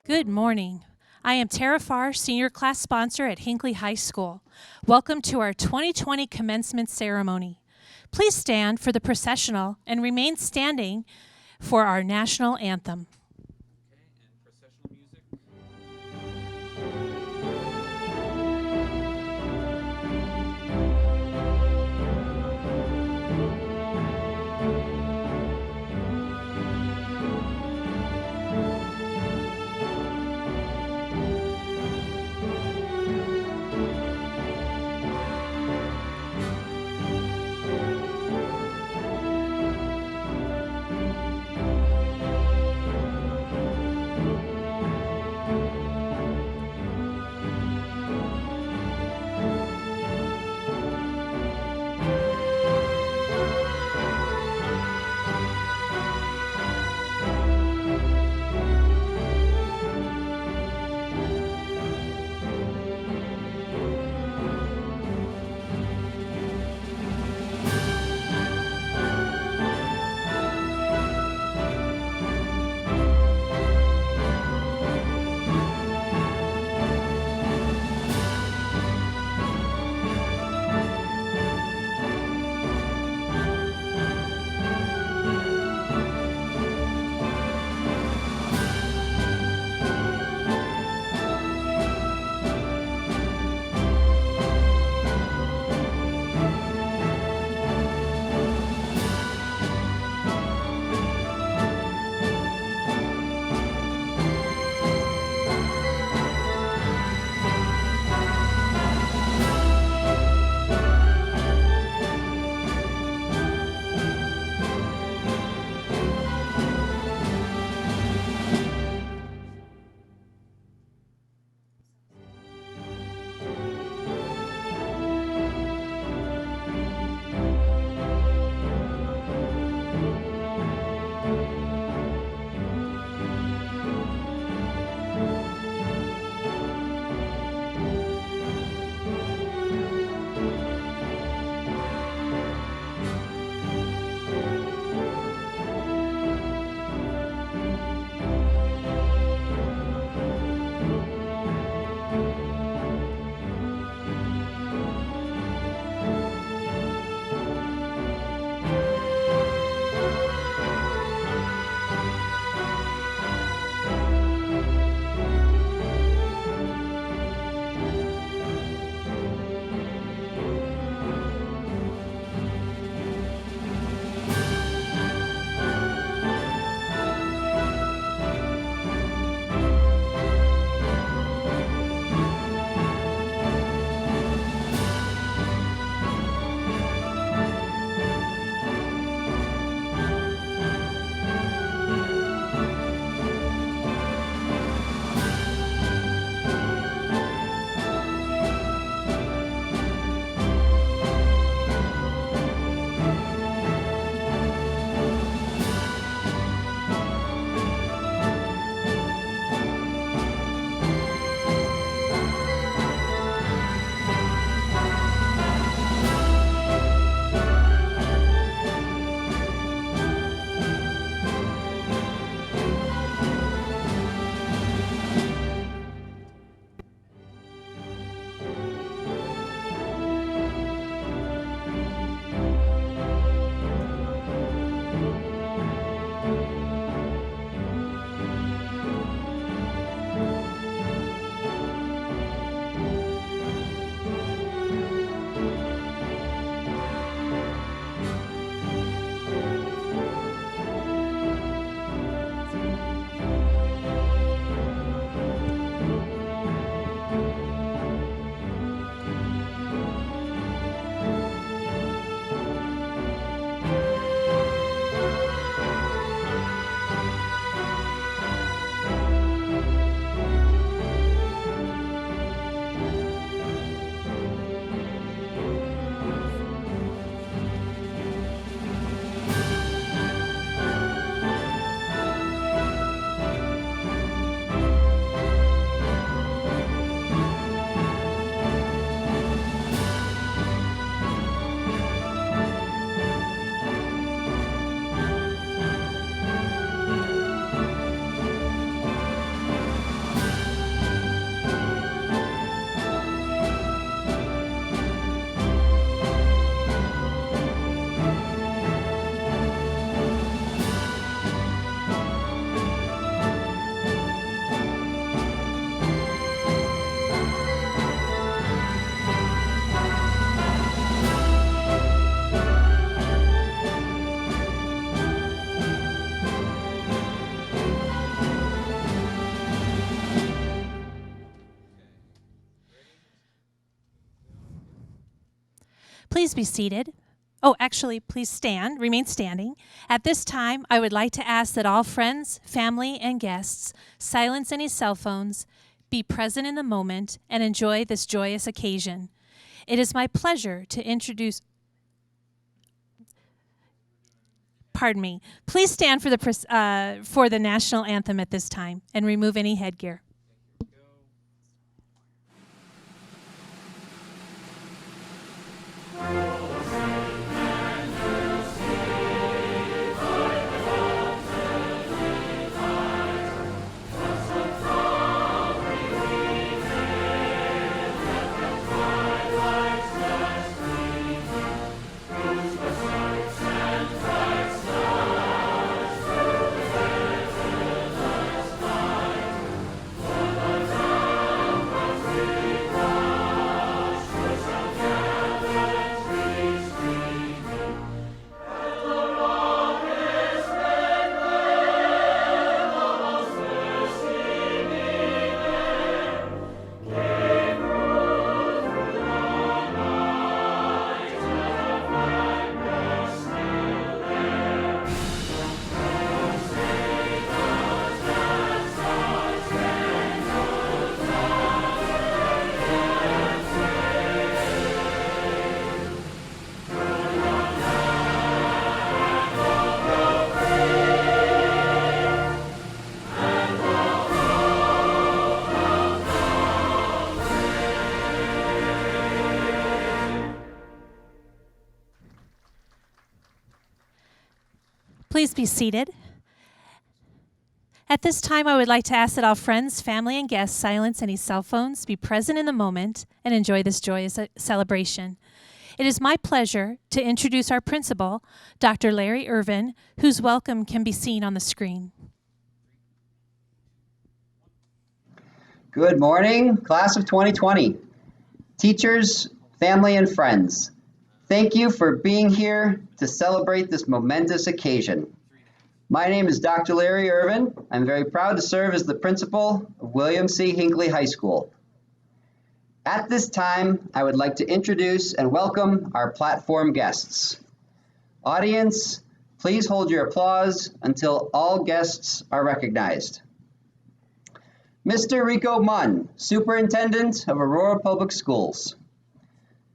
Good morning. I am Tara Farr, senior class sponsor at Hinckley High School. Welcome to our 2020 commencement ceremony. Please stand for the processional and remain standing for our national anthem. Please be seated. Oh, actually, please stand, remain standing. At this time, I would like to ask that all friends, family, and guests silence any cell phones, be present in the moment, and enjoy this joyous occasion. It is my pleasure to introduce, pardon me, please stand for the national anthem at this time and remove any headgear. Please be seated. At this time, I would like to ask that all friends, family, and guests silence any cell phones, be present in the moment, and enjoy this joyous celebration. It is my pleasure to introduce our principal, Dr. Larry Irvin, whose welcome can be seen on the screen. Good morning, class of 2020. Teachers, family, and friends, thank you for being here to celebrate this momentous occasion. My name is Dr. Larry Irvin. I'm very proud to serve as the principal of William C. Hinckley High School. At this time, I would like to introduce and welcome our platform guests. Audience, please hold your applause until all guests are recognized. Mr. Rico Munn, Superintendent of Aurora Public Schools.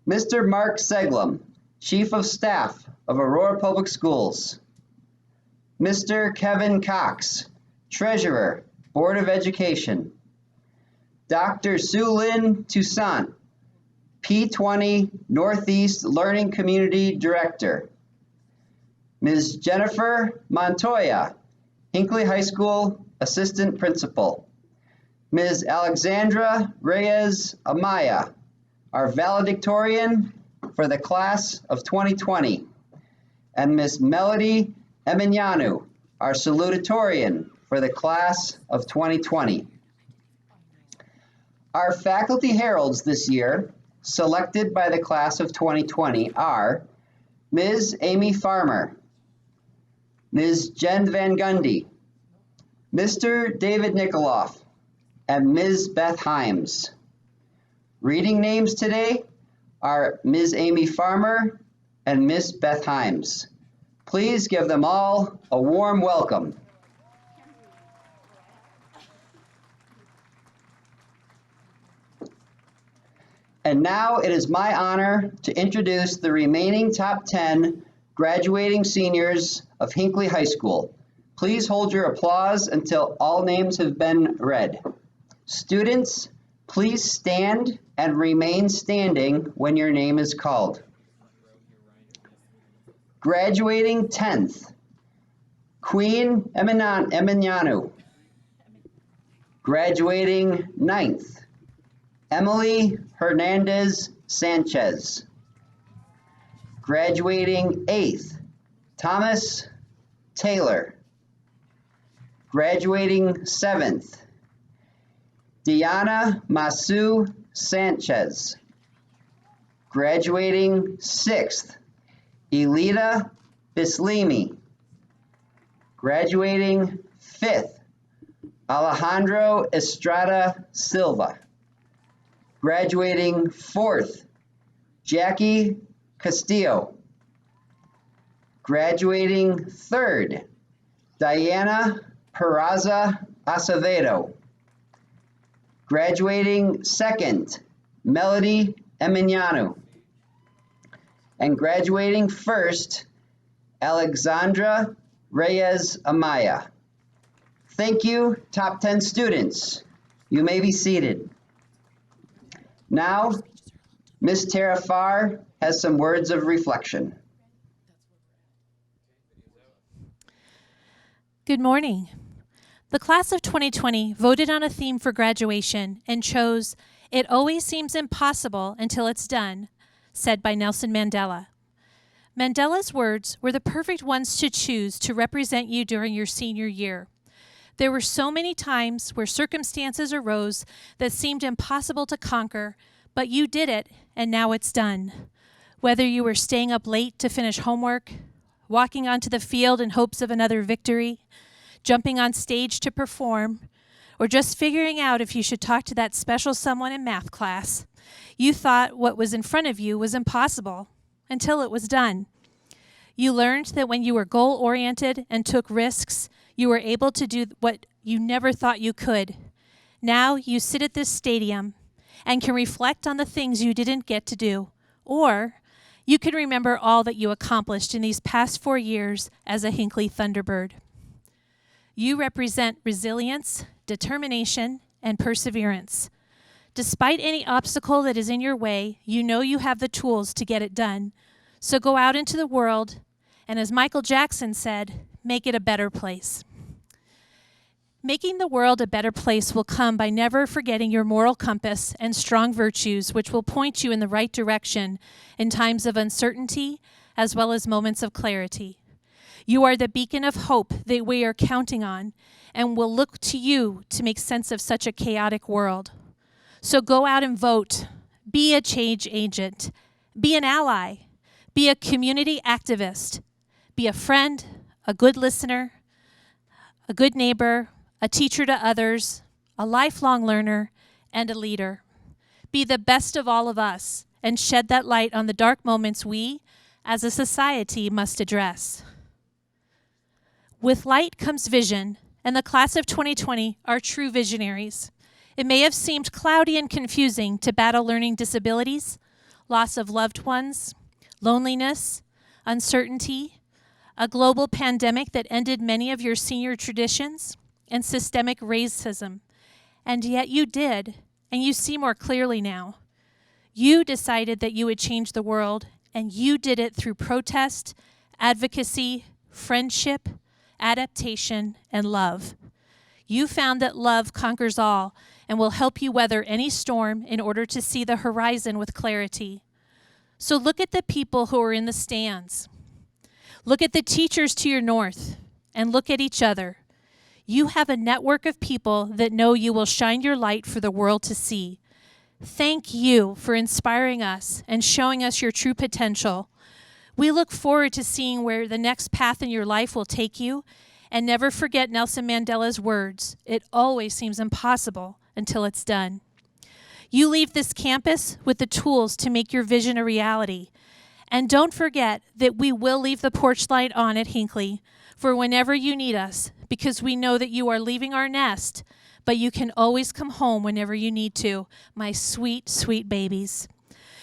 Mr. Mark Seglum, Chief of Staff of Aurora Public Schools. Mr. Kevin Cox, Treasurer, Board of Education. Dr. Sue Lynn Toussaint, P20 Northeast Learning Community Director. Ms. Jennifer Montoya, Hinckley High School Assistant Principal. Ms. Alexandra Reyes Amaya, our valedictorian for the class of 2020, and Ms. Melody Emignanu, our salutatorian for the class of 2020. Our faculty heralds this year, selected by the class of 2020, are Ms. Amy Farmer, Ms. Jen Van Gundy, Mr. David Nikoloff, and Ms. Beth Himes. Reading names today are Ms. Amy Farmer and Ms. Beth Himes. Please give them all a warm welcome. And now it is my honor to introduce the remaining top 10 graduating seniors of Hinckley High School. Please hold your applause until all names have been read. Students, please stand and remain standing when your name is called. Graduating 10th, Queen Emignanu. Graduating 9th, Emily Hernandez Sanchez. Graduating 8th, Thomas Taylor. Graduating 7th, Diana Masu Sanchez. Graduating 6th, Elita Bislimi. Graduating 5th, Alejandro Estrada Silva. Graduating 4th, Jackie Castillo. Graduating third, Diana Peraza Acevedo. Graduating second, Melody Eminiano. And graduating first, Alexandra Reyes Amaya. Thank you, top 10 students. You may be seated. Now, Ms. Tara Farr has some words of reflection. Good morning. The class of 2020 voted on a theme for graduation and chose, "It always seems impossible until it's done," said by Nelson Mandela. Mandela's words were the perfect ones to choose to represent you during your senior year. There were so many times where circumstances arose that seemed impossible to conquer, but you did it, and now it's done. Whether you were staying up late to finish homework, walking onto the field in hopes of another victory, jumping on stage to perform, or just figuring out if you should talk to that special someone in math class, you thought what was in front of you was impossible until it was done. You learned that when you were goal-oriented and took risks, you were able to do what you never thought you could. Now you sit at this stadium and can reflect on the things you didn't get to do, or you can remember all that you accomplished in these past 4 years as a Hinckley Thunderbird. You represent resilience, determination, and perseverance. Despite any obstacle that is in your way, you know you have the tools to get it done. So go out into the world, and as Michael Jackson said, make it a better place. Making the world a better place will come by never forgetting your moral compass and strong virtues, which will point you in the right direction in times of uncertainty as well as moments of clarity. You are the beacon of hope that we are counting on, and will look to you to make sense of such a chaotic world. So go out and vote. Be a change agent. Be an ally. Be a community activist. Be a friend, a good listener, a good neighbor, a teacher to others, a lifelong learner, and a leader. Be the best of all of us and shed that light on the dark moments we, as a society, must address. With light comes vision, and the class of 2020 are true visionaries. It may have seemed cloudy and confusing to battle learning disabilities, loss of loved ones, loneliness, uncertainty, a global pandemic that ended many of your senior traditions, and systemic racism. And yet you did, and you see more clearly now. You decided that you would change the world, and you did it through protest, advocacy, friendship, adaptation, and love. You found that love conquers all and will help you weather any storm in order to see the horizon with clarity. So look at the people who are in the stands. Look at the teachers to your north, and look at each other. You have a network of people that know you will shine your light for the world to see. Thank you for inspiring us and showing us your true potential. We look forward to seeing where the next path in your life will take you, and never forget Nelson Mandela's words, "It always seems impossible until it's done." You leave this campus with the tools to make your vision a reality. And don't forget that we will leave the porch light on at Hinckley for whenever you need us, because we know that you are leaving our nest, but you can always come home whenever you need to, my sweet, sweet babies.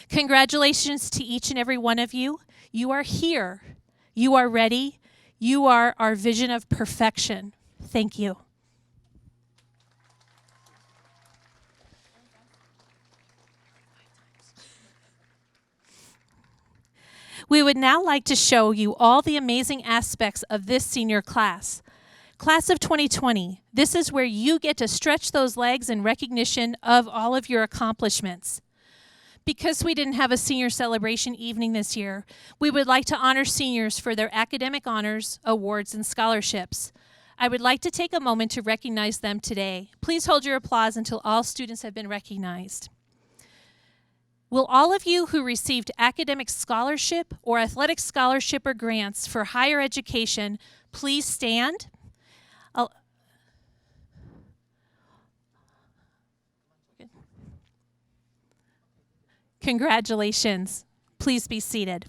Congratulations to each and every one of you. You are here. You are ready. You are our vision of perfection. Thank you. We would now like to show you all the amazing aspects of this senior class. Class of 2020, this is where you get to stretch those legs in recognition of all of your accomplishments. Because we didn't have a senior celebration evening this year, we would like to honor seniors for their academic honors, awards, and scholarships. I would like to take a moment to recognize them today. Please hold your applause until all students have been recognized. Will all of you who received academic scholarship or athletic scholarship or grants for higher education please stand? Congratulations. Please be seated.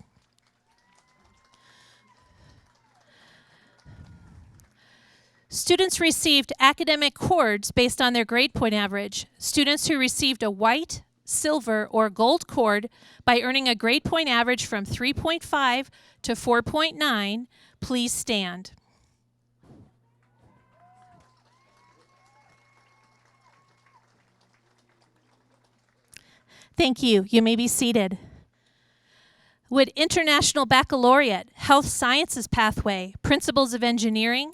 Students received academic cords based on their grade point average. Students who received a white, silver, or gold cord by earning a grade point average from 3.5 to 4.9, please stand. Thank you. You may be seated. Would International Baccalaureate, Health Sciences Pathway, Principles of Engineering,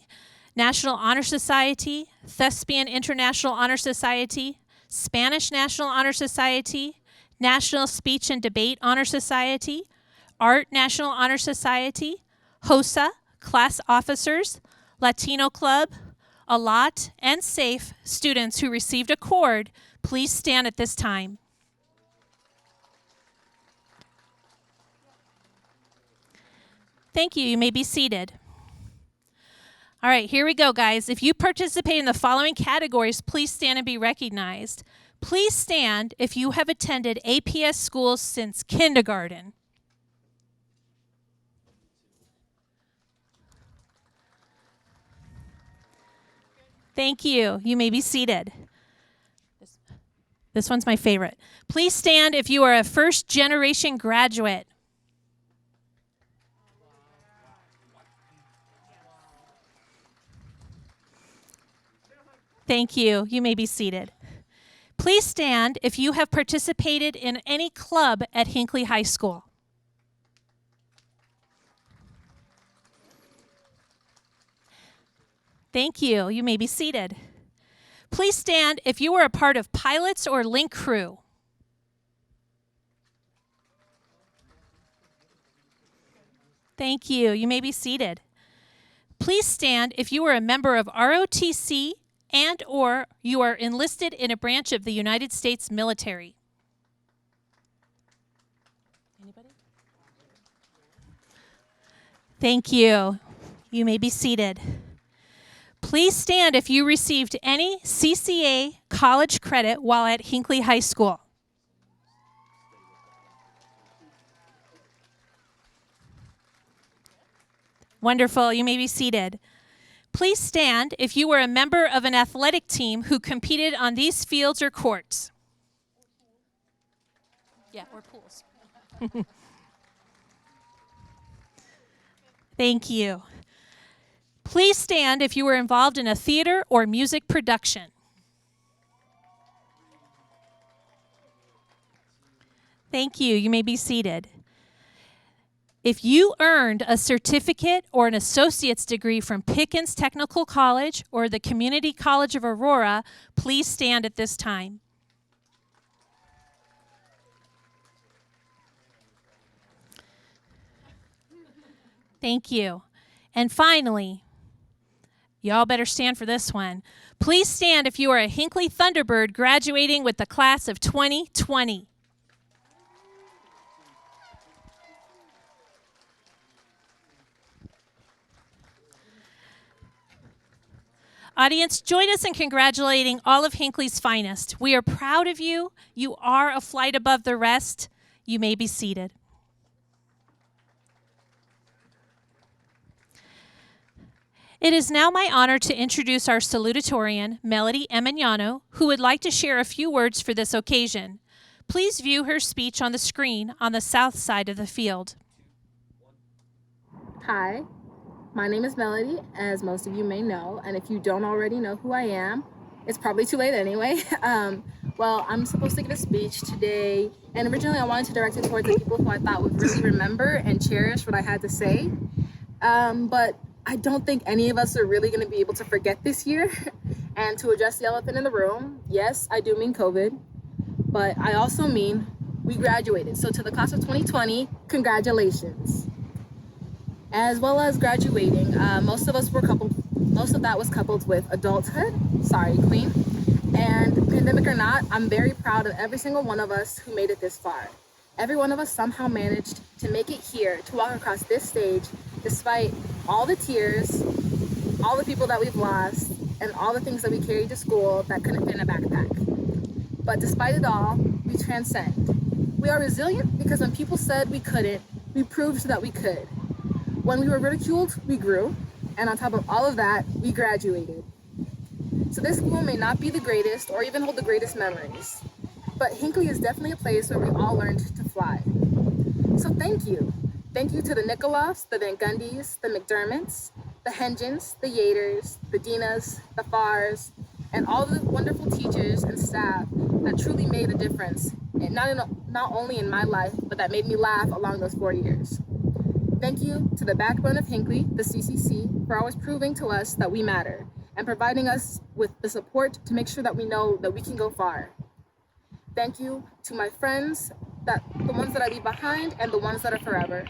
National Honor Society, Thespian International Honor Society, Spanish National Honor Society, National Speech and Debate Honor Society, Art National Honor Society, HOSA, Class Officers, Latino Club, ALOT, and SAFE students who received a cord, please stand at this time. Thank you. You may be seated. All right, here we go, guys. If you participate in the following categories, please stand and be recognized. Please stand if you have attended APS schools since kindergarten. Thank you. You may be seated. This one's my favorite. Please stand if you are a first-generation graduate. Thank you. You may be seated. Please stand if you have participated in any club at Hinckley High School. Thank you. You may be seated. Please stand if you were a part of pilots or link crew. Thank you. You may be seated. Please stand if you were a member of ROTC and or you are enlisted in a branch of the United States military. Anybody? Thank you. You may be seated. Please stand if you received any CCA college credit while at Hinckley High School. Wonderful. You may be seated. Please stand if you were a member of an athletic team who competed on these fields or courts. Yeah, or pools. Thank you. Please stand if you were involved in a theater or music production. Thank you. You may be seated. If you earned a certificate or an associate's degree from Pickens Technical College or the Community College of Aurora, please stand at this time. Thank you. And finally, y'all better stand for this one. Please stand if you are a Hinckley Thunderbird graduating with the class of 2020. Audience, join us in congratulating all of Hinckley's finest. We are proud of you. You are a flight above the rest. You may be seated. It is now my honor to introduce our salutatorian, Melody Emmagnano, who would like to share a few words for this occasion. Please view her speech on the screen on the south side of the field. Hi. My name is Melody, as most of you may know, and if you don't already know who I am, it's probably too late anyway. Well, I'm supposed to give a speech today, and originally I wanted to direct it towards the people who I thought would really remember and cherish what I had to say, but I don't think any of us are really going to be able to forget this year. And to address the elephant in the room, yes, I do mean COVID, but I also mean we graduated. So to the class of 2020, congratulations. As well as graduating, most of that was coupled with adulthood. Sorry, Queen. And pandemic or not, I'm very proud of every single one of us who made it this far. Every one of us somehow managed to make it here, to walk across this stage, despite all the tears, all the people that we've lost, and all the things that we carried to school that couldn't fit in a backpack. But despite it all, we transcend. We are resilient because when people said we couldn't, we proved that we could. When we were ridiculed, we grew. And on top of all of that, we graduated. So this school may not be the greatest or even hold the greatest memories, but Hinckley is definitely a place where we all learned to fly. So thank you. Thank you to the Nikoloffs, the Van Gundys, the McDermotts, the Hengens, the Yaters, the Dinas, the Fars, and all the wonderful teachers and staff that truly made a difference, and not only in my life, but that made me laugh along those 4 years. Thank you to the backbone of Hinckley, the CCC, for always proving to us that we matter and providing us with the support to make sure that we know that we can go far. Thank you to my friends, the ones that I leave behind and the ones that are forever,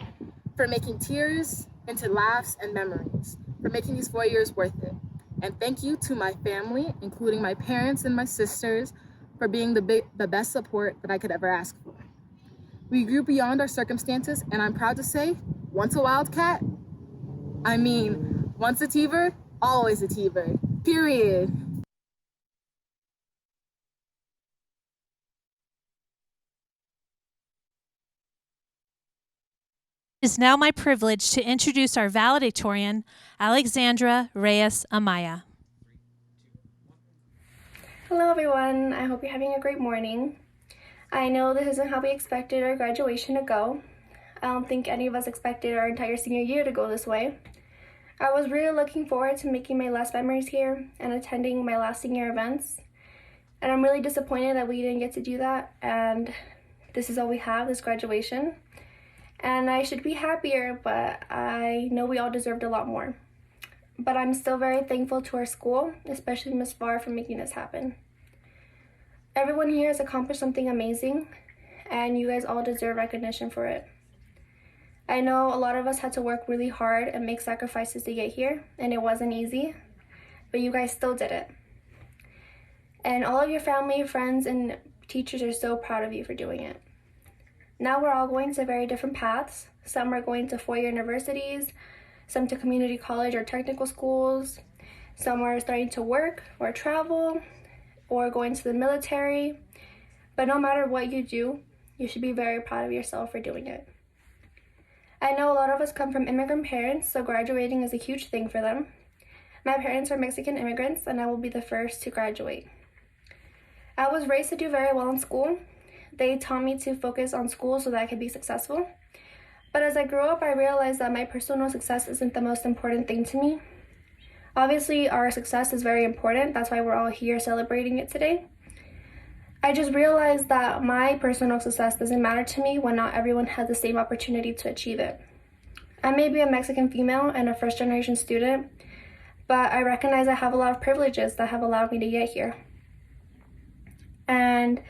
for making tears into laughs and memories, for making these 4 years worth it. And thank you to my family, including my parents and my sisters, for being the best support that I could ever ask for. We grew beyond our circumstances, and I'm proud to say, once a Wildcat, I mean, once a Teaver, always a Teaver, period. It is now my privilege to introduce our valedictorian, Alexandra Reyes Amaya. Hello everyone, I hope you're having a great morning. I know this isn't how we expected our graduation to go. I don't think any of us expected our entire senior year to go this way. I was really looking forward to making my last memories here and attending my last senior events. And I'm really disappointed that we didn't get to do that, and this is all we have, this graduation. And I should be happier, but I know we all deserved a lot more. But I'm still very thankful to our school, especially Ms. Farr, for making this happen. Everyone here has accomplished something amazing, and you guys all deserve recognition for it. I know a lot of us had to work really hard and make sacrifices to get here, and it wasn't easy, but you guys still did it. And all of your family, friends, and teachers are so proud of you for doing it. Now we're all going to very different paths. Some are going to four-year universities, some to community college or technical schools. Some are starting to work or travel or going to the military. But no matter what you do, you should be very proud of yourself for doing it. I know a lot of us come from immigrant parents, so graduating is a huge thing for them. My parents are Mexican immigrants, and I will be the first to graduate. I was raised to do very well in school. They taught me to focus on school so that I could be successful. But as I grew up, I realized that my personal success isn't the most important thing to me. Obviously, our success is very important. That's why we're all here celebrating it today. I just realized that my personal success doesn't matter to me when not everyone has the same opportunity to achieve it. I may be a Mexican female and a first-generation student, but I recognize I have a lot of privileges that have allowed me to get here. And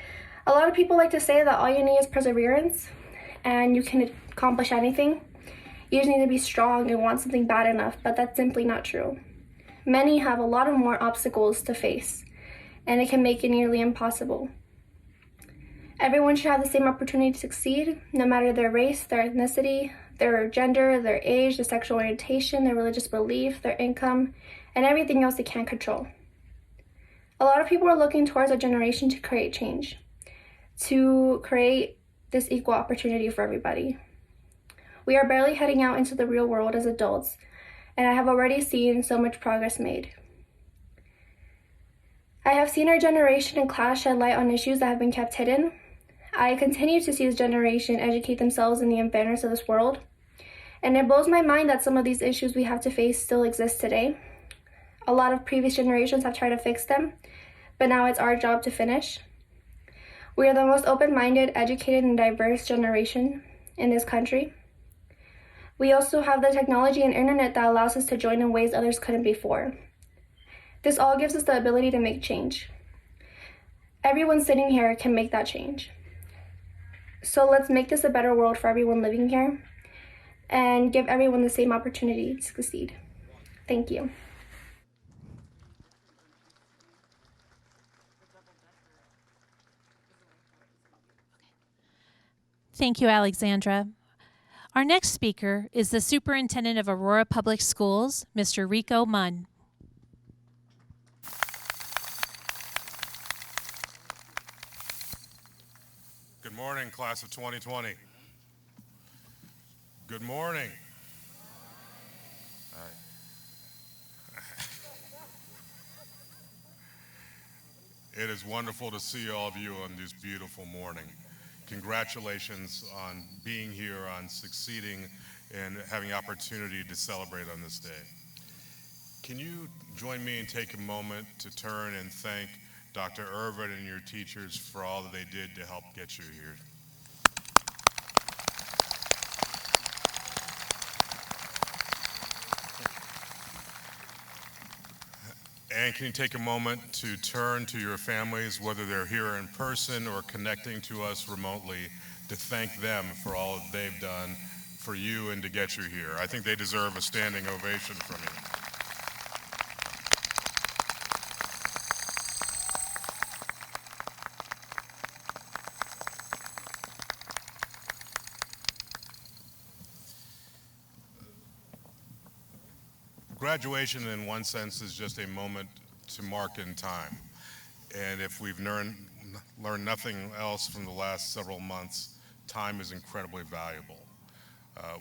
a lot of people like to say that all you need is perseverance and you can accomplish anything. You just need to be strong and want something bad enough, but that's simply not true. Many have a lot of more obstacles to face, and it can make it nearly impossible. Everyone should have the same opportunity to succeed, no matter their race, their ethnicity, their gender, their age, their sexual orientation, their religious belief, their income, and everything else they can't control. A lot of people are looking towards our generation to create change, to create this equal opportunity for everybody. We are barely heading out into the real world as adults, and I have already seen so much progress made. I have seen our generation and class shed light on issues that have been kept hidden. I continue to see this generation educate themselves in the unfairness of this world, and it blows my mind that some of these issues we have to face still exist today. A lot of previous generations have tried to fix them, but now it's our job to finish. We are the most open-minded, educated, and diverse generation in this country. We also have the technology and internet that allows us to join in ways others couldn't before. This all gives us the ability to make change. Everyone sitting here can make that change. So let's make this a better world for everyone living here and give everyone the same opportunity to succeed. Thank you. Thank you, Alexandra. Our next speaker is the Superintendent of Aurora Public Schools, Mr. Rico Munn. Good Good morning, class of 2020. Good morning. All right. It is wonderful to see all of you on this beautiful morning. Congratulations on being here, on succeeding, and having the opportunity to celebrate on this day. Can you join me and take a moment to turn and thank Dr. Irvin and your teachers for all that they did to help get you here? And can you take a moment to turn to your families, whether they're here in person or connecting to us remotely, to thank them for all that they've done for you and to get you here. I think they deserve a standing ovation from you. Graduation, in one sense, is just a moment to mark in time. And if we've learned nothing else from the last several months, time is incredibly valuable.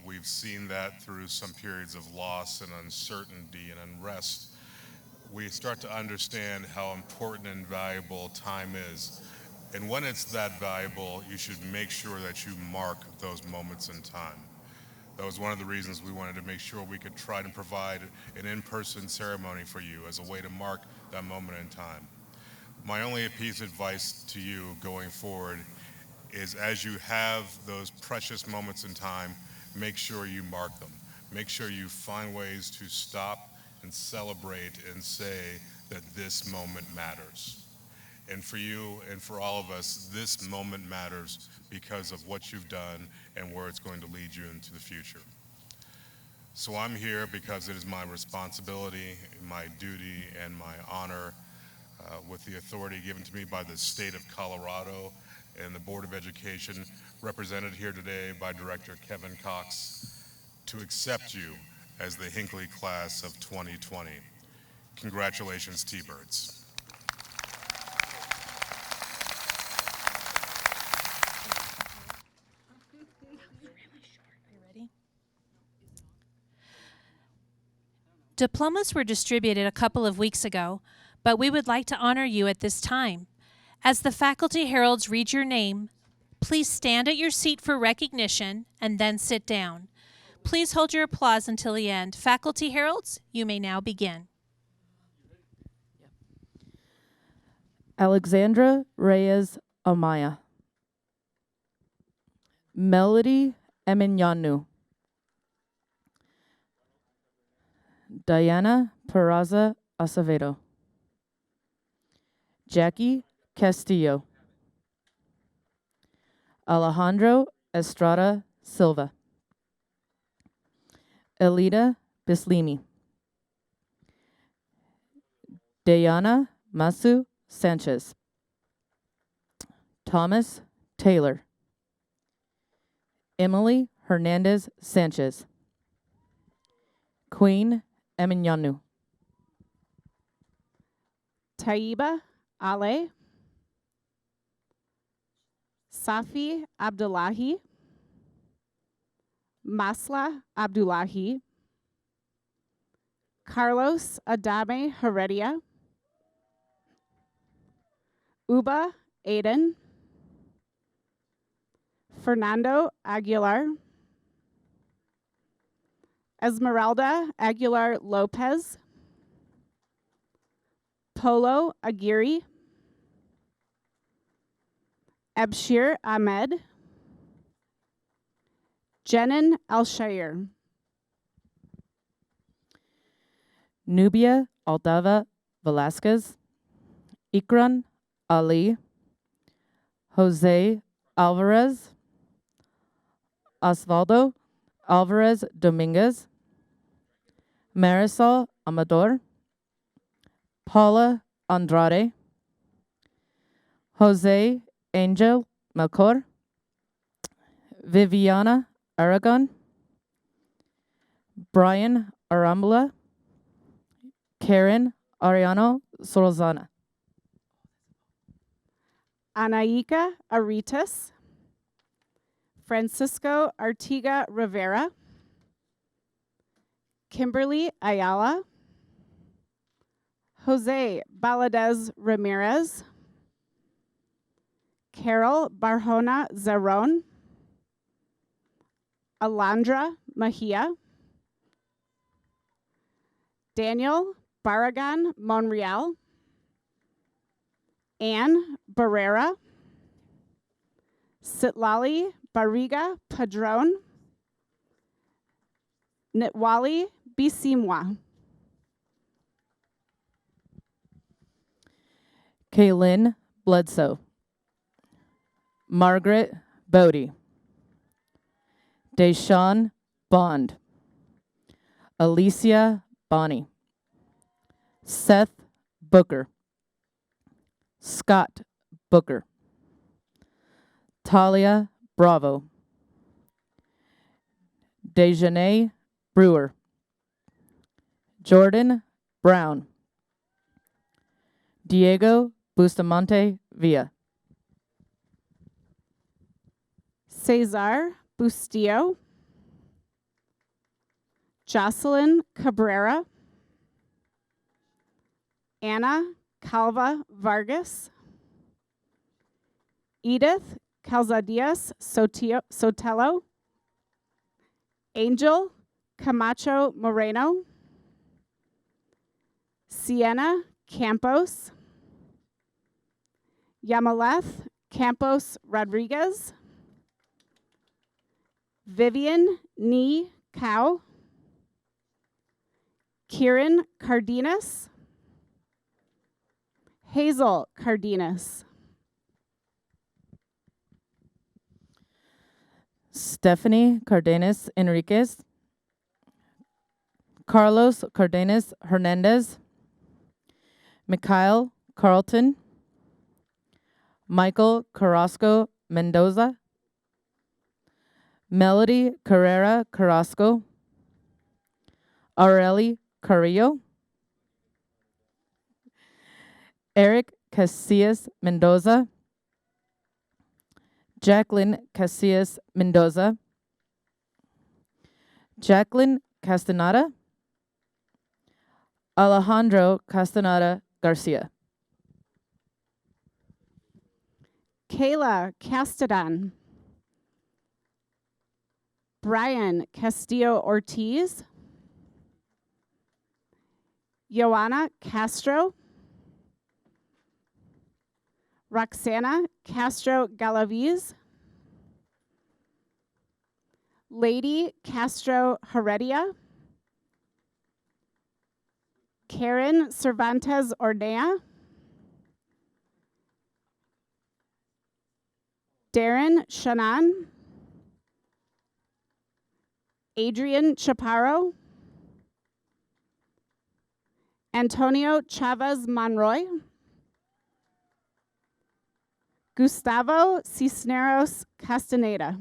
We've seen that through some periods of loss and uncertainty and unrest. We start to understand how important and valuable time is. And when it's that valuable, you should make sure that you mark those moments in time. That was one of the reasons we wanted to make sure we could try to provide an in-person ceremony for you as a way to mark that moment in time. My only piece of advice to you going forward is, as you have those precious moments in time, make sure you mark them. Make sure you find ways to stop and celebrate and say that this moment matters. And for you and for all of us, this moment matters because of what you've done and where it's going to lead you into the future. So I'm here because it is my responsibility, my duty, and my honor, with the authority given to me by the state of Colorado and the Board of Education, represented here today by Director Kevin Cox, to accept you as the Hinckley Class of 2020. Congratulations, T-Birds. Diplomas were distributed a couple of weeks ago, but we would like to honor you at this time. As the faculty heralds read your name, please stand at your seat for recognition and then sit down. Please hold your applause until the end. Faculty heralds, you may now begin. Alexandra Reyes Amaya. Melody Eminyanu. Diana Peraza Acevedo. Jackie Castillo. Alejandro Estrada Silva. Elida Bislimi. Dayana Masu Sanchez. Thomas Taylor. Emily Hernandez Sanchez. Queen Eminyanu. Taiba Ale. Safi Abdullahi. Masla Abdullahi. Carlos Adame Heredia. Uba Aiden. Fernando Aguilar. Esmeralda Aguilar-Lopez. Polo Aguirre. Abshir Ahmed. Jenin Alshair. Nubia Aldava Velasquez. Ikran Ali. Jose Alvarez. Osvaldo Alvarez Dominguez. Marisol Amador. Paula Andrade. Jose Angel Melchor. Viviana Aragon. Brian Arambula. Karen Ariano Sorozana. Anaika Aritas. Francisco Artiga Rivera, Kimberly Ayala, Jose Valadez Ramirez, Carol Barjona Zaron, Alondra Mejia, Daniel Barragan Monreal, Anne Barrera, Sitlali Barriga Padron, Nitwali Bisimwa. Kalynn Bledsoe, Margaret Boadi, Daisean Bond, Alicia Bonney, Seth Booker, Scott Booker, Talia Bravo, Dejanay Brewer, Jordan Brown, Diego Bustamante Villa, Cesar Bustillo, Jocelyn Cabrera, Anna Calva Vargas, Edith Calzadias Sotelo, Angel Camacho Moreno, Sienna Campos, Yamaleth Campos Rodriguez, Vivian Nhi Cao, Keiran Cardenas, Hazel Cardenas, Stephanie Cardenas Enriquez, Carlos Cardenas Hernandez, Mikhail Carlton, Michael Carrasco Mendoza, Melody Carrera Carrasco, Areli Carrillo, Eric Casillas Mendoza, Jacqueline Casillas Mendoza, Jacqueline Castaneda, Alejandro Castaneda Garcia. Kayla Castanon, Brian Castillo Ortiz, Yoana Castro, Roxana Castro Galaviz, Lady Castro Heredia, Karen Cervantes Ornea, Darren Shannon, Adrian Chaparro, Antonio Chavez Monroy, Gustavo Cisneros Castaneda,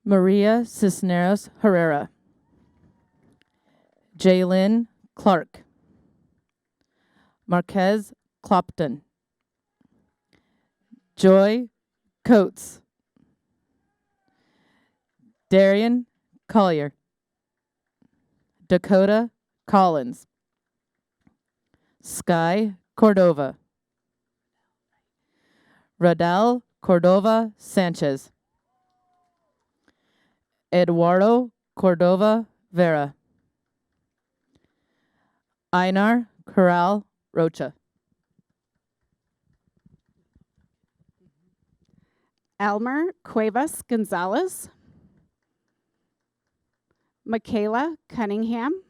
Maria Cisneros Herrera, Jaelin Clark, Marquez Clopton, Joy Coates, Darian Collier, Dakota Collins, Sky Cordova, Radal Cordova Sanchez, Eduardo Cordova Vera, Einar Corral Rocha, Elmer Cuevas Gonzalez, Mekayla Cunningham,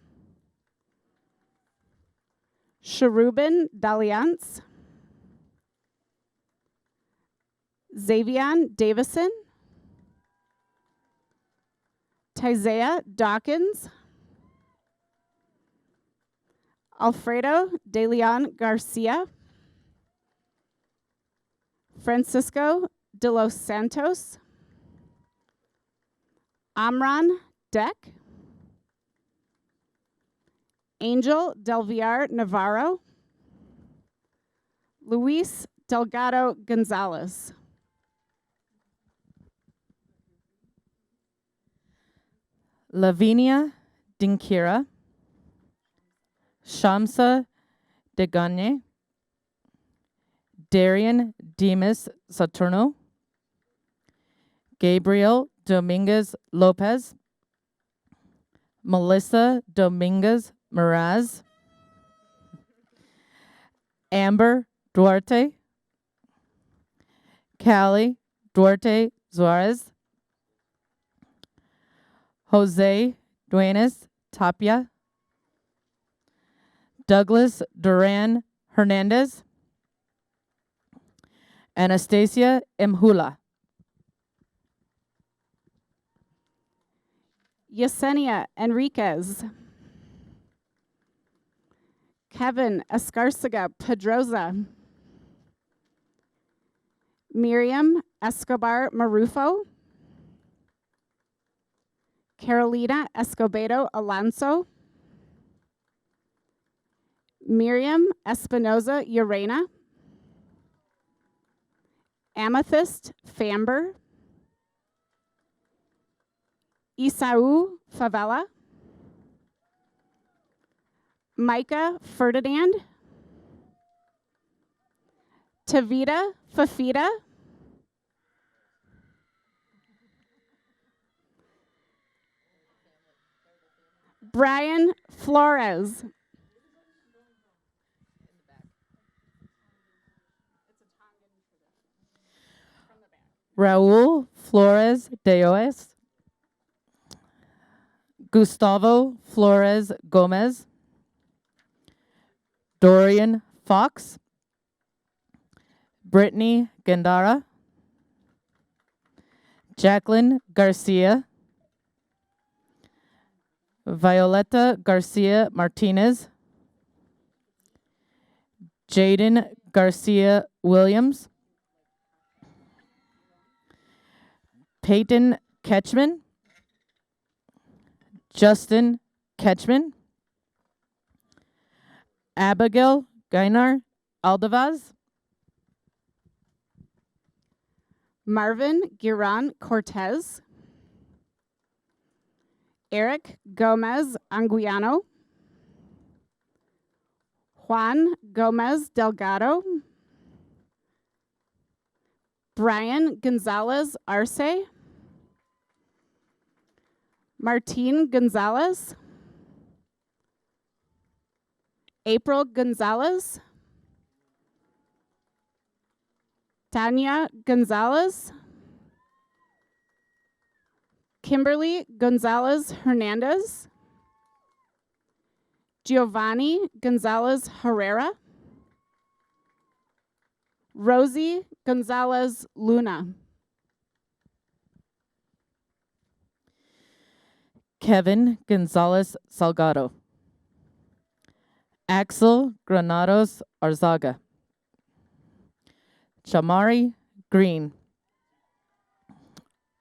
Cherubin Daliance, Xavion Davison, Tizea Dawkins, Alfredo De Leon Garcia, Francisco de los Santos, Amran Deck, Angel Del Villar Navarro, Luis Delgado Gonzalez. Lavinia Dinkira, Shamsa Deganye, Darian Demas Saturno, Gabriel Dominguez Lopez, Melissa Dominguez Meraz, Amber Duarte, Callie Duarte Suarez, Jose Duenas Tapia, Douglas Duran Hernandez, Anastasia Mhula, Yesenia Enriquez, Kevin Escarcega Pedroza, Miriam Escobar Marufo, Carolina Escobedo Alonso, Miriam Espinoza Urena, Amethyst Famber, Isau Favela, Micah Ferdinand, Tevita Fifita, Bryan Flores, Raul Flores Deoes, Gustavo Flores Gomez, Dorian Fox, Britney Gandara, Jacqueline Garcia, Violeta Garcia Martinez, Jaden Garcia-Williams, Peyton Ketchman, Justin Ketchman, Abigail Gainar Aldavaz, Marvin Giran Cortez, Eric Gomez Anguiano, Juan Gomez Delgado, Brian Gonzalez Arce, Martin Gonzalez, April Gonzalez, Thania Gonzalez, Kimberly Gonzalez Hernandez, Giovanni Gonzalez Herrera, Rosie Gonzalez Luna, Kevin Gonzalez Salgado, Axel Granados Arzaga, Jhamari Green,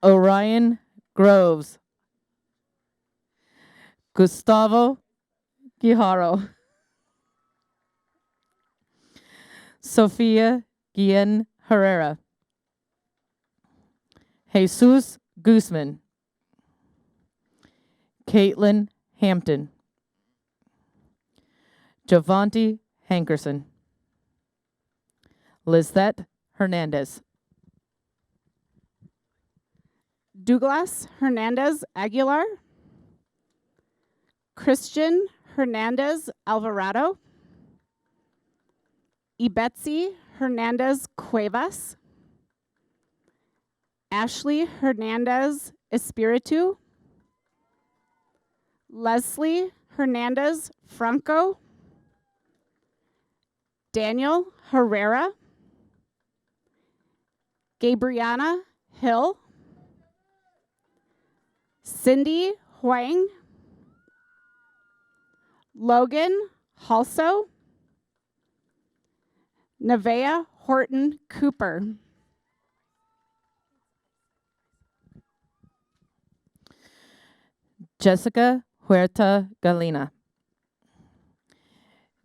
Orion Groves, Gustavo Guijaro, Sofia Guillen Herrera, Jesus Guzman, Caitlin Hampton, Javonte Hankerson, Lizette Hernandez, Douglas Hernandez Aguilar, Christian Hernandez Alvarado, Ibetzi Hernandez Cuevas, Ashley Hernandez Espiritu, Leslie Hernandez Franco, Daniel Herrera, Gabriana Hill, Cindy Huang, Logan Holso, Nevaeh Horton Cooper, Jessica Huerta Galina,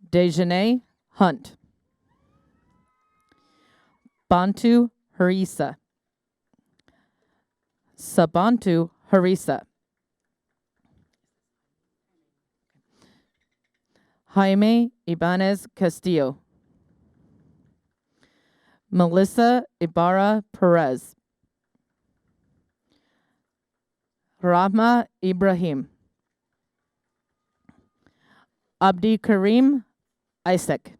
Dejanay Hunt, Bantu Harisa. Sabantu Harisa. Jaime Ibanez Castillo. Melissa Ibarra Perez. Rahma Ibrahim. Abdi Karim Isaac.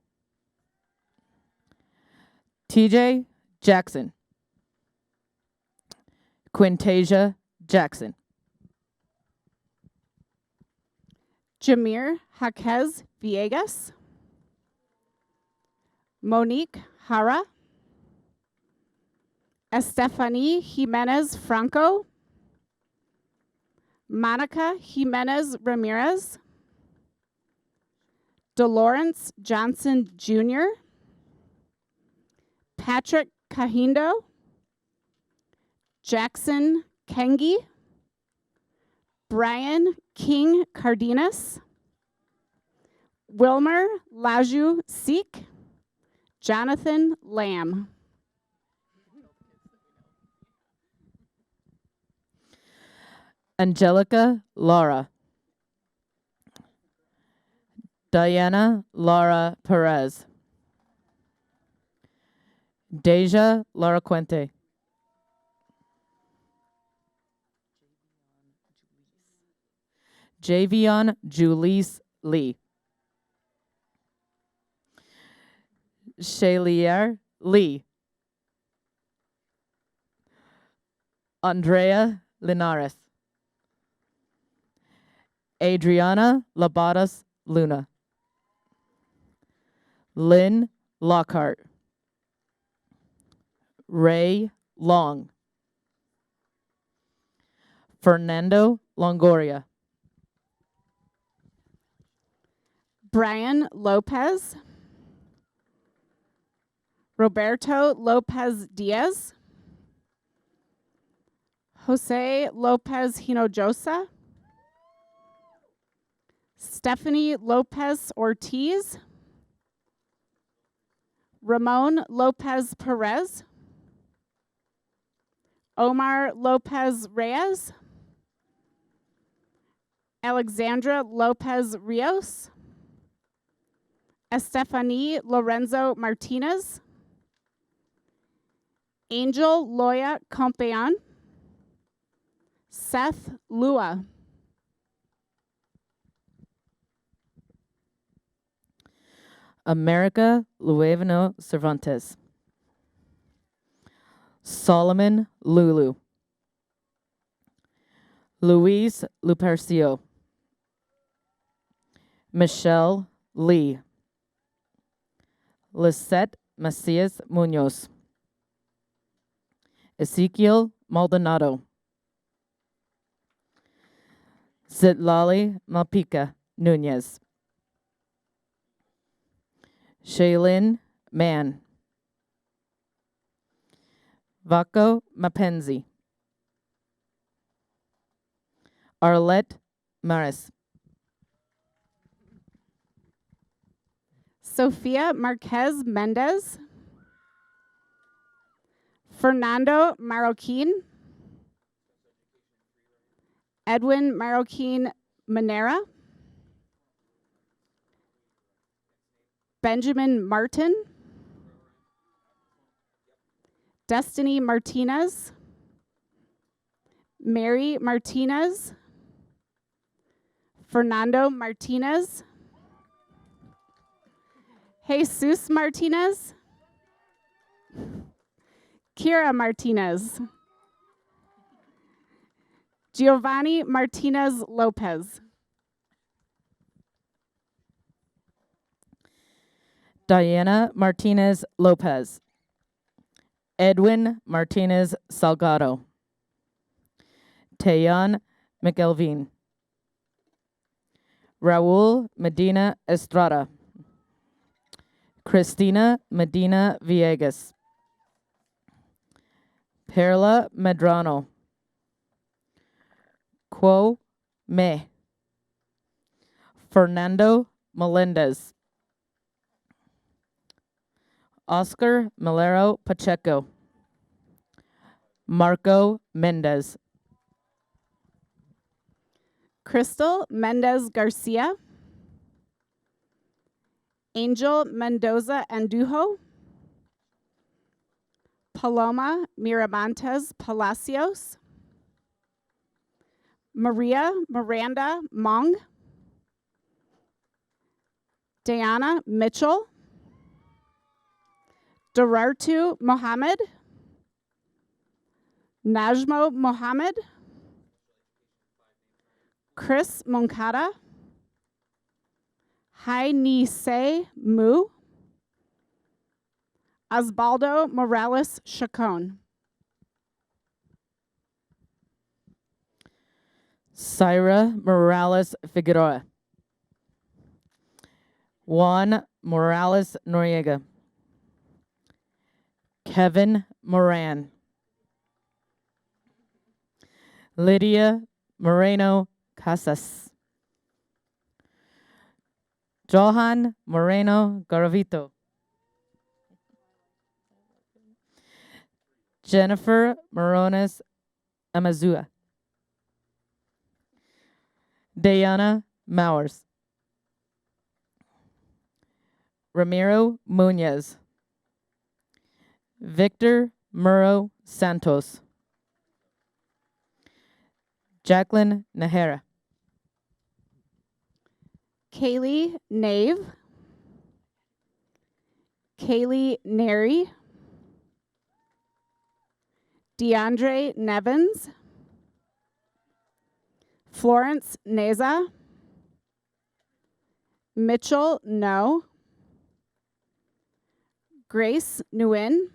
TJ Jackson. Quintasia Jackson. Jameer Jaquez Villegas. Monique Hara. Estefany Jimenez Franco. Monica Jimenez Ramirez. Delawrence Johnson Jr. Patrick Cahindo. Jackson Kengi. Brian King Cardenas. Wilmer Laju Seek. Jonathan Lamb. Angelica Laura. Diana Laura Perez. Deja Laura Quente. Javion Julice Lee. Shalier Lee. Andrea Linares. Adriana Labadas Luna. Lynn Lockhart. Ray Long. Fernando Longoria. Brian Lopez. Roberto Lopez Diaz. Jose Lopez Hinojosa. Stephanie Lopez Ortiz. Ramon Lopez Perez. Omar Lopez Reyes. Alexandra Lopez Rios. Estefany Lorenzo Martinez. Angel Loya Compean. Seth Lua. America Luevano Cervantes. Solomon Lulu. Luis Lupercio. Michelle Lee. Lisette Macias Munoz. Ezekiel Maldonado. Zitlali Malpica Nunez. Jaelin Mann. Vaco Mapenzi. Arlette Maris. Sofia Marquez Mendez. Fernando Marroquin. Edwin Marroquin Manera. Benjamin Martin. Destiny Martinez. Mary Martinez. Fernando Martinez. Jesus Martinez. Kira Martinez. Giovanni Martinez Lopez. Diana Martinez Lopez. Edwin Martinez Salgado. Tayan McElveen. Raul Medina Estrada. Cristina Medina Villegas. Perla Medrano. Quo Me. Fernando Melendez. Oscar Malero Pacheco. Marco Mendez. Crystal Mendez Garcia. Angel Mendoza Andujo. Paloma Miramontes Palacios. Maria Miranda Mong. Diana Mitchell. Durartu Mohammed. Najmo Mohammed. Chris Moncada. Hainise Mu. Osvaldo Morales Chacon. Syra Morales Figueroa. Juan Morales Noriega. Kevin Moran. Lydia Moreno Casas. Johan Moreno Garavito. Jennifer Morones Amazua. Diana Mowers. Ramiro Munoz. Victor Muro Santos. Jacqueline Nahara. Kaylee Nave. Kaylee Neri. DeAndre Nevins. Florence Neza. Mitchell No. Grace Nguyen.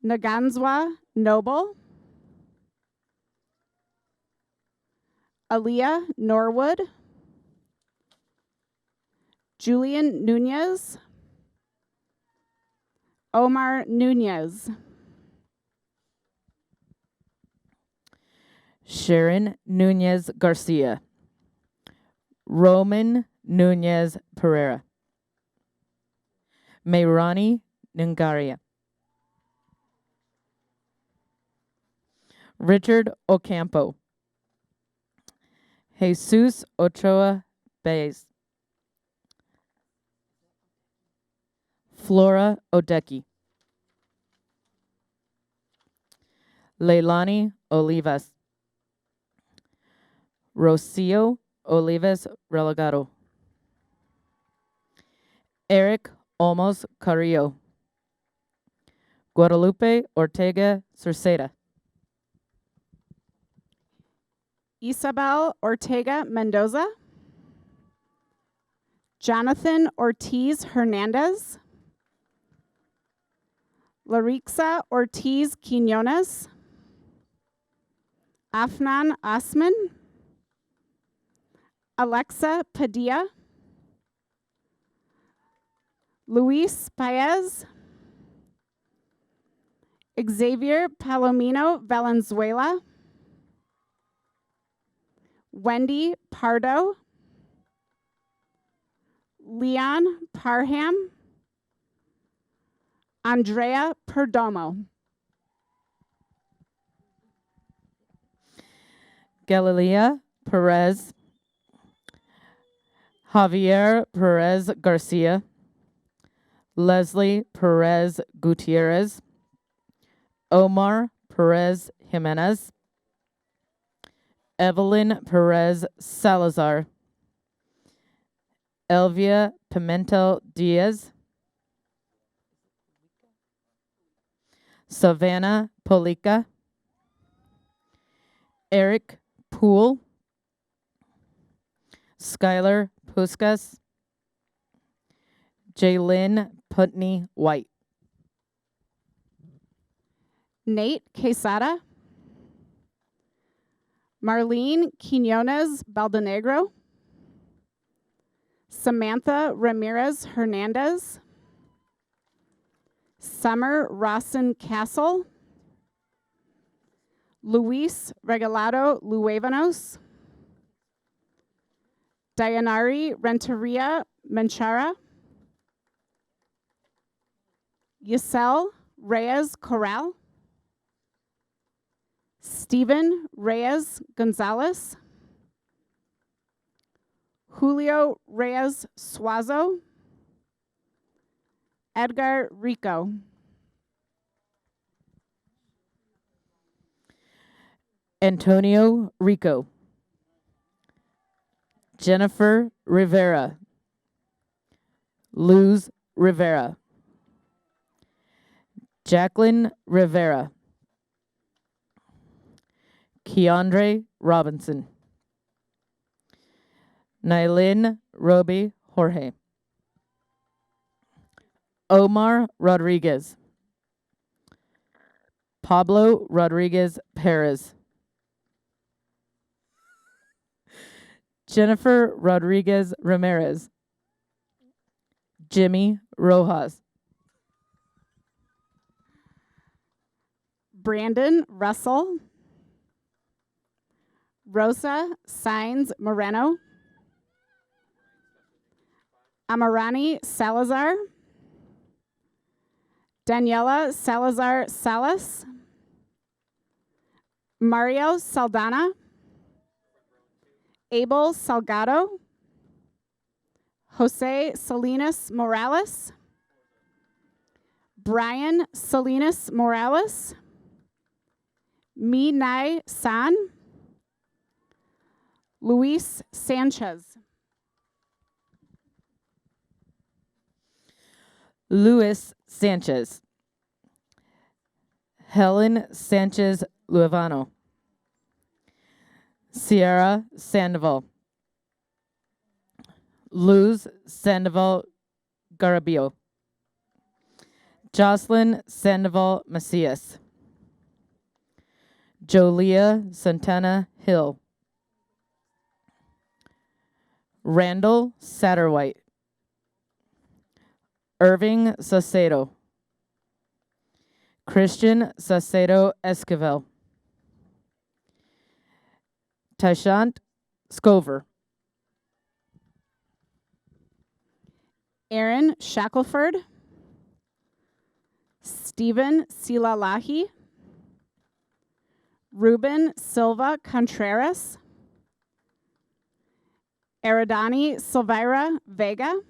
Naganzwa Noble. Aaliyah Norwood. Julian Nunez. Omar Nunez. Sharon Nunez Garcia. Roman Nunez Pereira. Mayrani Nungaria. Richard Ocampo. Jesus Ochoa Baez. Flora Odeki. Leilani Olivas. Rocio Olivas Relegado. Eric Olmos Carrillo. Guadalupe Ortega Cerceda. Isabel Ortega Mendoza. Jonathan Ortiz Hernandez. Larixa Ortiz Quinones. Afnan Asman. Alexa Padilla. Luis Paez. Xavier Palomino Valenzuela. Wendy Pardo. Leon Parham. Andrea Perdomo. Galilea Perez. Javier Perez Garcia. Leslie Perez Gutierrez. Omar Perez Jimenez. Evelyn Perez Salazar. Elvia Pimentel Diaz. Savannah Polica. Eric Poole. Skylar Puskas. Jaylin Putney White. Nate Quesada. Marlene Quinones Baldenegro. Samantha Ramirez Hernandez. Summer Rossin Castle. Luis Regalado Luevanos. Dayanari Renteria Menchara. Yisel Reyes Corral, Stephen Reyes Gonzalez, Julio Reyes Suazo, Edgar Rico, Antonio Rico, Jennifer Rivera, Luz Rivera, Jacqueline Rivera, Keandre Robinson, Nylin Roby Jorge, Omar Rodriguez, Pablo Rodriguez Perez, Jennifer Rodriguez Ramirez, Jimmy Rojas, Brandon Russell, Rosa Saenz Moreno, Amarani Salazar, Daniela Salazar Salas, Mario Saldana, Abel Salgado, Jose Salinas Morales, Brian Salinas Morales, Mi Nai San, Luis Sanchez, Luis Sanchez, Helen Sanchez Luevano, Sierra Sandoval, Luz Sandoval Garabio, Jocelyn Sandoval Macias, Jolia Santana Hill, Randall Satterwhite, Irving Sacedo, Christian Sacedo Esquivel, Tyshant Scover, Aaron Shackelford, Stephen Silalahi, Ruben Silva Contreras, Aradani Silveira Vega,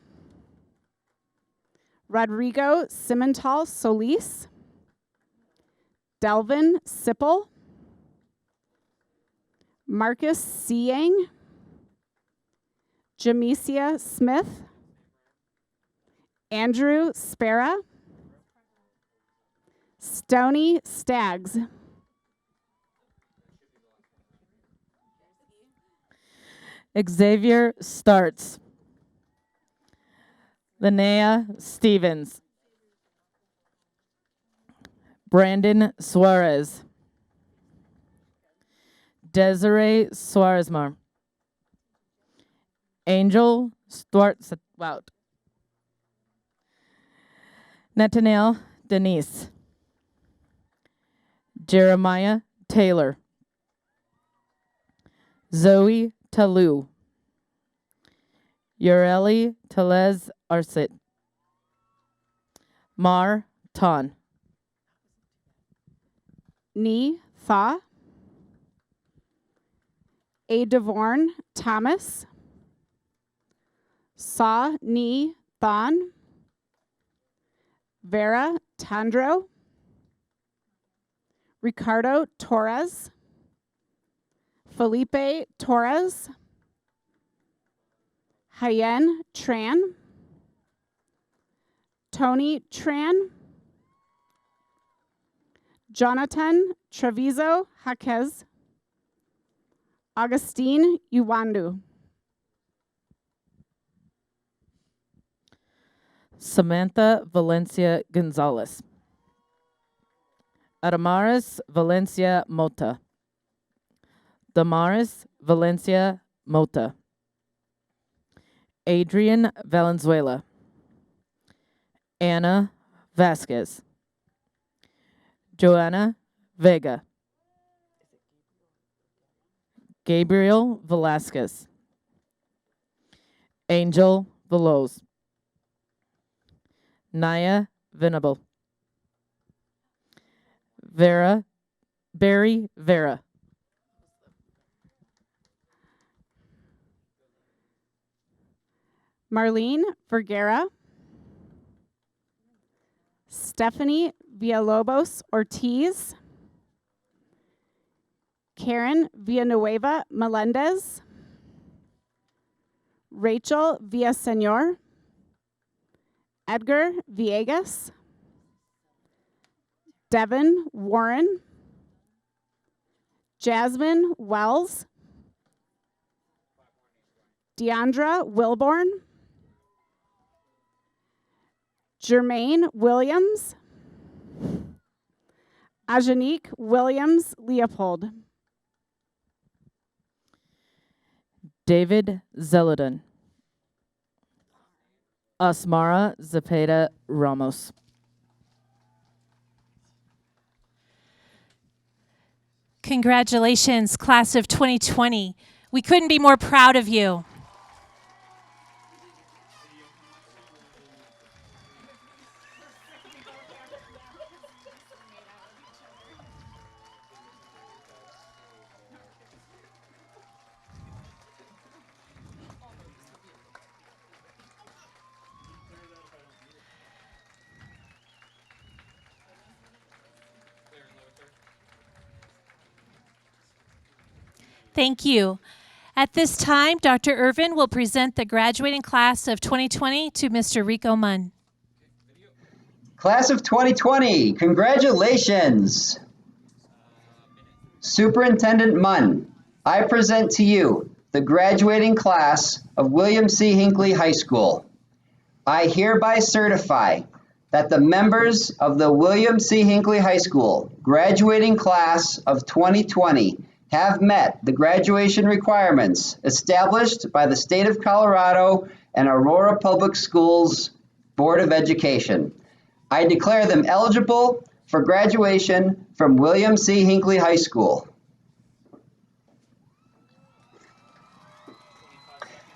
Rodrigo Simental Solis, Delvin Sipple, Marcus Siang, Jamesia Smith, Andrew Spera, Stony Staggs, Xavier Starts, Linnea Stevens, Brandon Suarez, Desiree Suarezmar, Angel Stwartzwout, Nathaniel Denise, Jeremiah Taylor, Zoe Talou, Ureli Telez Arsit, Mar Ton, Ni Tha, A. Devorn Thomas, Sa Ni Thon, Vera Tandro, Ricardo Torres, Felipe Torres, Hyen Tran, Tony Tran, Jonathan Treviso Jaquez, Augustine Uwandu, Samantha Valencia Gonzalez, Adamaris Valencia Mota, Damaris Valencia Mota, Adrian Valenzuela, Anna Vasquez, Joanna Vega, Gabriel Velasquez, Angel Veloz, Naya Venable, Barry Vera. Marlene Vergara. Stephanie Villalobos Ortiz. Karen Villanueva Melendez. Rachel Villasenor. Edgar Villegas. Devin Warren. Jasmine Wells. Deandra Wilborn. Jermaine Williams. Ajanique Williams Leopold. David Zeladon. Asmara Zepeda Ramos. Congratulations, class of 2020. We couldn't be more proud of you. Thank you. At this time, Dr. Irvin will present the graduating class of 2020 to Mr. Rico Munn. Class of 2020, congratulations. Superintendent Munn, I present to you the graduating class of William C. Hinckley High School. I hereby certify that the members of the William C. Hinckley High School graduating class of 2020 have met the graduation requirements established by the State of Colorado and Aurora Public Schools Board of Education. I declare them eligible for graduation from William C. Hinckley High School.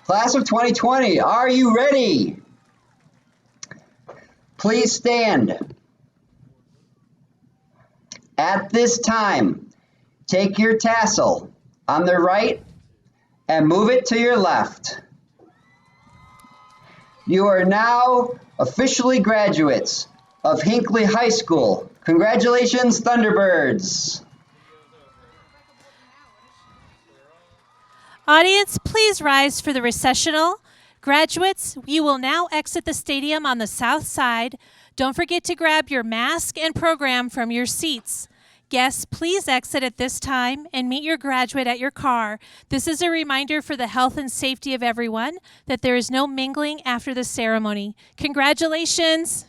Class of 2020, are you ready? Please stand. At this time, take your tassel on the right and move it to your left. You are now officially graduates of Hinckley High School. Congratulations, Thunderbirds. Audience, please rise for the recessional. Graduates, you will now exit the stadium on the south side. Don't forget to grab your mask and program from your seats. Guests, please exit at this time and meet your graduate at your car. This is a reminder for the health and safety of everyone that there is no mingling after the ceremony. Congratulations.